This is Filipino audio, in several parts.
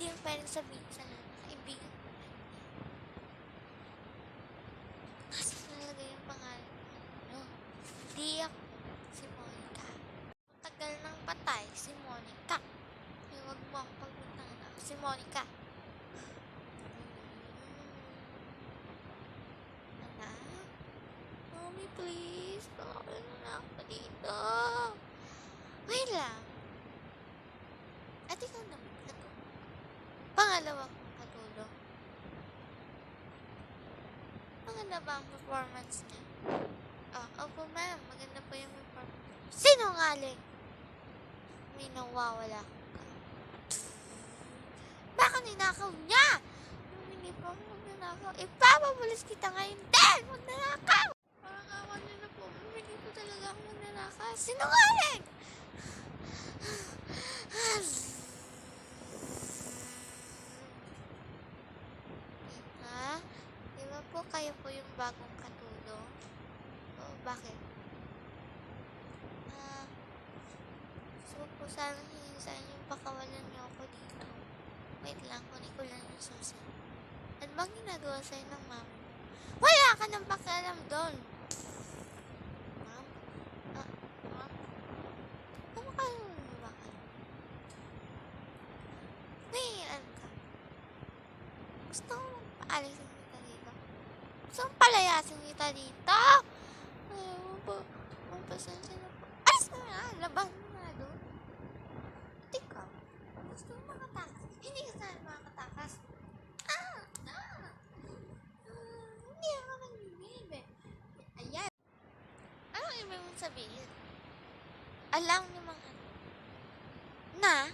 hindi yung pwedeng sabihin sa kaibigan. Kasi talaga yung pangalan mo. No, hindi ako si Monica. Tagal ng patay si Monica. Kaya huwag mo ako pagbintangan ako si Monica. Anak? Mommy, please. Pakawin mo na ako dito. Wait lang. At ikaw naman, pangalawa kong katulong. Maganda ba ang performance niya? Opo ma'am, maganda po yung performance. Sinungaling! May nawawala ka. Baka ninakaw niya! Nung hindi pa ako magnanakaw, ipapapulis kita ngayon din! Magnanakaw! Parang awan niyo na po, hindi po talaga ako magnanakaw. Sinungaling! Ha? Di ba po kayo po yung bagong katulong? Oo, bakit? Gusto po sana hingin sa inyo yung pakawalan niyo ako dito. Wait lang, kunin ko lang yung susi. Ano bang ginagawa sa'yo ng mama mo? Wala ka nang pakialam doon! Ma'am? Ma'am? Ano ka lumabakal? Nahihiraan ka. Gusto ko paalisin kita dito. Gusto kong palayasin kita dito! Ayaw mo po. Pasensya na po. Alis na nga! Labas mo nga doon. At ikaw, gusto mo makatakas? Hindi ka sana makatakas. Hindi ako nag-ibig. Ayan. Anong ibig mong sabihin? Alam niyo mga na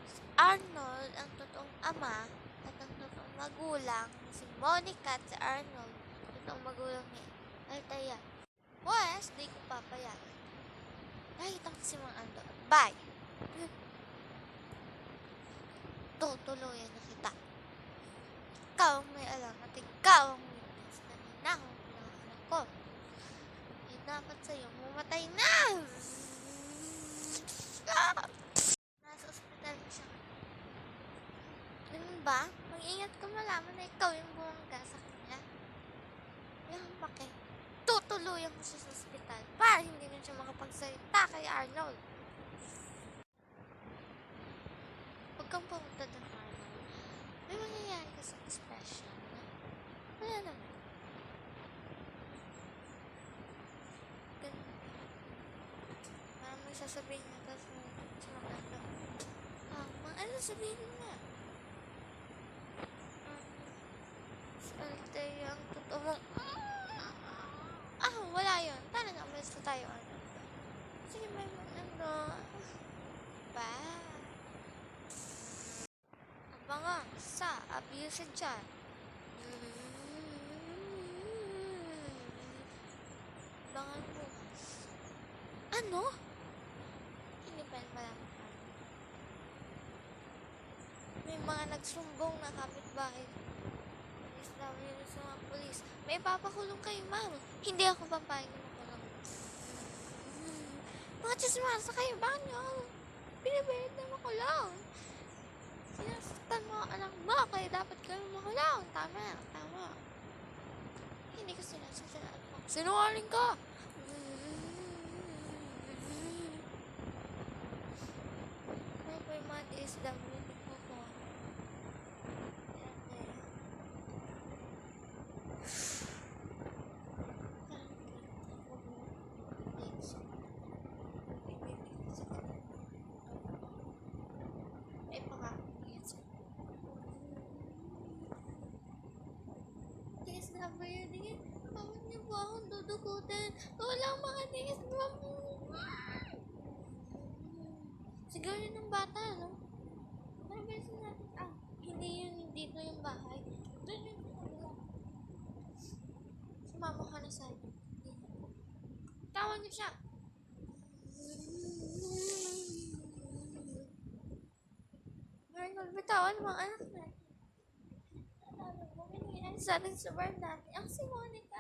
si Arnold ang totoong ama at ang totoong magulang si Monica at si Arnold totoong magulang ni Althea. Pues, di ko papayagan. Nakita ko si Mang Ando. Bye! Tutuluyan na kita. Ikaw ang may alam at ikaw ang witness na ninakaw ko ng anak ko. Eh, dapat sa'yo mumatay na! Nasa ospital na siya. Ganun ba? Mag-ingat ka, malaman na ikaw yung bumangga sa kanya. Yung pake. Tutuluyan ko siya sa ospital para hindi na siya makapagsalita kay Arnold. Huwag kang pumunta doon, Arnold. May mangyayari ka sa expression. Wala naman. Ganun. Parang may sasabihin niya tapos sa maganda. Ano sabihin niya? Si Althea ang totoo mong... wala yun. Talaga, umalis na tayo, Arnold. Sige, may ano. Bye. Abangan sa Abuse Chat. Abangan bukas. Ano? Hindi pa rin pala may mga nagsumbong na kapitbahay. Pulis daw yun sa mga pulis. May papakulong kayo, ma'am. Hindi ako papayag na makulong. Mga chismasa kayo, bakit nyo? Pinabayad na makulong. Sinasaktan mo ang anak mo, kaya dapat kayo makulong. Tama, tama. Hindi ko sinasaktan ang anak mo. Sinungaling ka! Ano po yung mga DSW? DSWD, bakit niyo po akong dudukutin? Walang mga DSWD. Sigaw yun ng bata, no? Ano ba yung natin? Hindi yun, dito yung bahay. Doon yun. Sumama ka na sa'yo. Tawan niyo siya. Arnold, bitawan mo ang anak natin. Sa ating subar natin. Ang si Monica.